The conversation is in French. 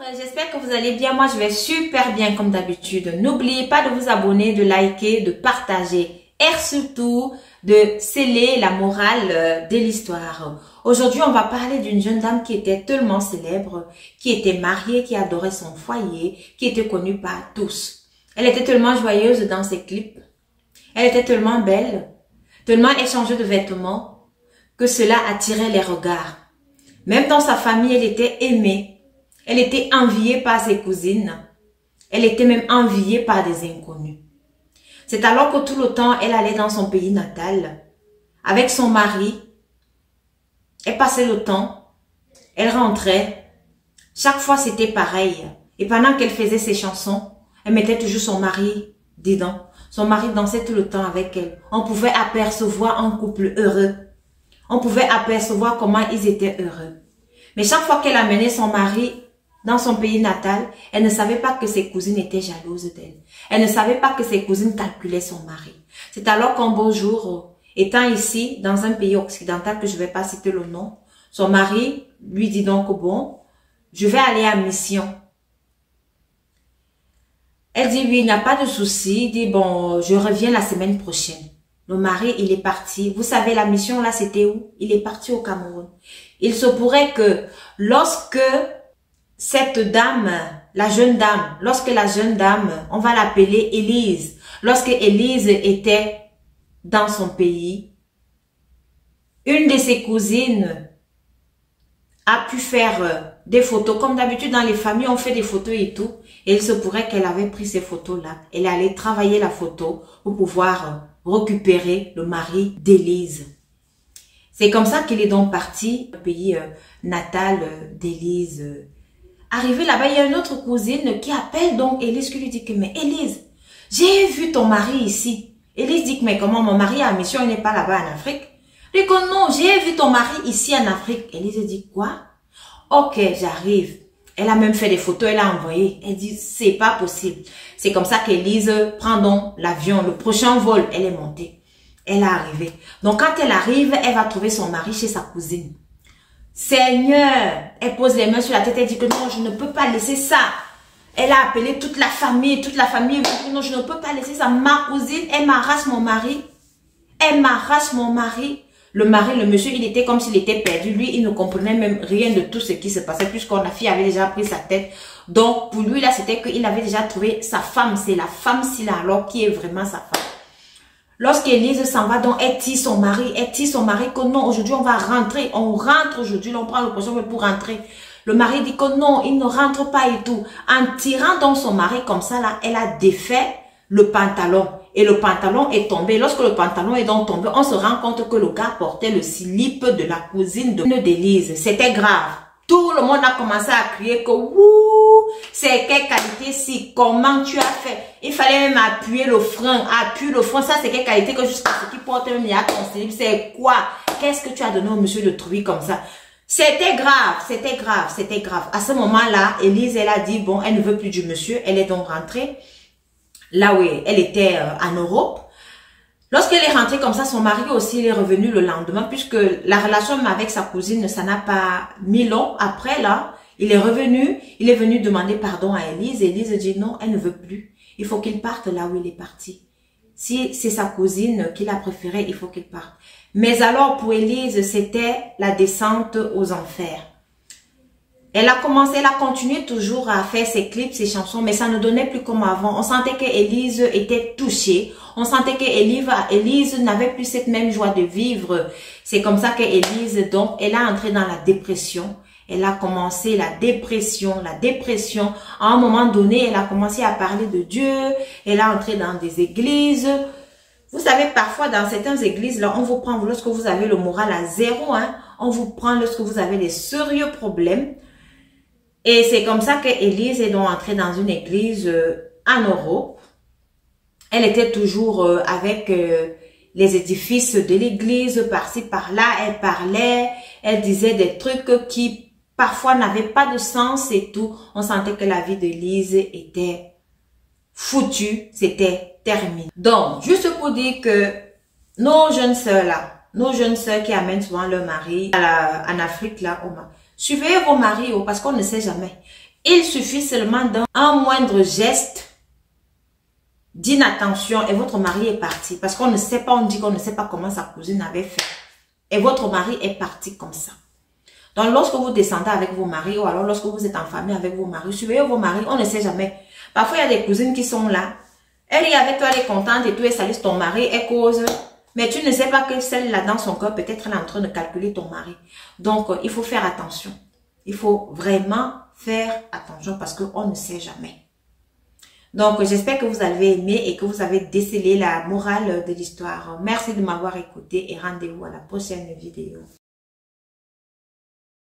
J'espère que vous allez bien. Moi, je vais super bien comme d'habitude. N'oubliez pas de vous abonner, de liker, de partager et surtout de sceller la morale de l'histoire. Aujourd'hui, on va parler d'une jeune dame qui était tellement célèbre, qui était mariée, qui adorait son foyer, qui était connue par tous. Elle était tellement joyeuse dans ses clips. Elle était tellement belle, tellement échangée de vêtements que cela attirait les regards. Même dans sa famille, elle était aimée. Elle était enviée par ses cousines. Elle était même enviée par des inconnus. C'est alors que tout le temps, elle allait dans son pays natal avec son mari. Elle passait le temps. Elle rentrait. Chaque fois, c'était pareil. Et pendant qu'elle faisait ses chansons, elle mettait toujours son mari dedans. Son mari dansait tout le temps avec elle. On pouvait apercevoir un couple heureux. On pouvait apercevoir comment ils étaient heureux. Mais chaque fois qu'elle amenait son mari dans son pays natal, elle ne savait pas que ses cousines étaient jalouses d'elle. Elle ne savait pas que ses cousines calculaient son mari. C'est alors qu'un beau jour, étant ici, dans un pays occidental que je ne vais pas citer le nom, son mari lui dit donc, bon, je vais aller à mission. Elle dit, oui, il n'y a pas de souci. Il dit, bon, je reviens la semaine prochaine. Le mari, il est parti. Vous savez, la mission là, c'était où? Il est parti au Cameroun. Il se pourrait que lorsque cette dame, lorsque la jeune dame, on va l'appeler Élise, lorsque Élise était dans son pays, une de ses cousines a pu faire des photos. Comme d'habitude, dans les familles, on fait des photos et tout. Et il se pourrait qu'elle avait pris ces photos-là. Elle allait travailler la photo pour pouvoir récupérer le mari d'Élise. C'est comme ça qu'il est donc parti au pays natal d'Élise. Arrivé là-bas, il y a une autre cousine qui appelle donc Élise, qui lui dit que, mais Élise, j'ai vu ton mari ici. Élise dit que, mais comment, mon mari a mission, il n'est pas là-bas en Afrique. Il dit que non, j'ai vu ton mari ici en Afrique. Élise dit quoi? Ok, j'arrive. Elle a même fait des photos, elle a envoyé. Elle dit, c'est pas possible. C'est comme ça qu'Élise prend donc l'avion, le prochain vol, elle est montée. Elle est arrivée. Donc quand elle arrive, elle va trouver son mari chez sa cousine. Seigneur, elle pose les mains sur la tête, elle dit que non, je ne peux pas laisser ça. Elle a appelé toute la famille dit que non, je ne peux pas laisser ça. Ma cousine, elle m'arrache mon mari. Elle m'arrache mon mari. Le mari, le monsieur, il était comme s'il était perdu. Lui, il ne comprenait même rien de tout ce qui se passait puisque la fille avait déjà pris sa tête. Donc, pour lui, là, c'était qu'il avait déjà trouvé sa femme. C'est la femme-ci, là, alors, qui est vraiment sa femme. Lorsqu'Élise s'en va, donc, elle tire son mari que non, aujourd'hui, on va rentrer. On rentre aujourd'hui, on prend le prochain pour rentrer. Le mari dit que non, il ne rentre pas et tout. En tirant donc son mari comme ça, là, elle a défait le pantalon. Et le pantalon est tombé. Lorsque le pantalon est donc tombé, on se rend compte que le gars portait le slip de la cousine d'Élise. C'était grave. Tout le monde a commencé à crier que wouh, c'est quelle qualité si, comment tu as fait? Il fallait même appuyer le frein, ça c'est quelle qualité que jusqu'à ce qu'il porte même il y a ton slip, c'est quoi? Qu'est-ce que tu as donné au monsieur de trouver comme ça? C'était grave, c'était grave, c'était grave. À ce moment-là, Élise, elle a dit, bon, elle ne veut plus du monsieur, elle est donc rentrée. Là où elle était en Europe. Lorsqu'elle est rentrée comme ça, son mari aussi il est revenu le lendemain puisque la relation avec sa cousine, ça n'a pas mis long. Après là, il est venu demander pardon à Élise. Élise dit non, elle ne veut plus. Il faut qu'il parte là où il est parti. Si c'est sa cousine qu'il a préférée, il faut qu'il parte. Mais alors pour Élise, c'était la descente aux enfers. Elle a continué toujours à faire ses clips, ses chansons, mais ça ne donnait plus comme avant. On sentait qu'Élise était touchée. On sentait qu'Élise n'avait plus cette même joie de vivre. C'est comme ça qu'Élise, donc, elle a entré dans la dépression. Elle a commencé la dépression. À un moment donné, elle a commencé à parler de Dieu. Elle a entré dans des églises. Vous savez, parfois, dans certaines églises, là, on vous prend lorsque vous avez le moral à zéro, hein. On vous prend lorsque vous avez des sérieux problèmes. Et c'est comme ça qu'Élise est donc entrée dans une église en Europe. Elle était toujours avec les édifices de l'église, par-ci, par-là. Elle parlait, elle disait des trucs qui parfois n'avaient pas de sens et tout. On sentait que la vie d'Élise était foutue, c'était terminé. Donc, juste pour dire que nos jeunes sœurs là, nos jeunes sœurs qui amènent souvent leur mari en Afrique là, suivez vos maris parce qu'on ne sait jamais. Il suffit seulement d'un moindre geste d'inattention et votre mari est parti. Parce qu'on ne sait pas, on dit qu'on ne sait pas comment sa cousine avait fait. Et votre mari est parti comme ça. Donc, lorsque vous descendez avec vos maris ou alors lorsque vous êtes en famille avec vos maris, surveillez vos maris, on ne sait jamais. Parfois, il y a des cousines qui sont là. Elle est avec toi, elle est contente et tout, elle salue ton mari, elle cause. Mais tu ne sais pas que celle-là dans son cœur, peut-être elle est en train de calculer ton mari. Donc, il faut faire attention. Il faut vraiment faire attention parce qu'on ne sait jamais. Donc, j'espère que vous avez aimé et que vous avez décelé la morale de l'histoire. Merci de m'avoir écouté et rendez-vous à la prochaine vidéo.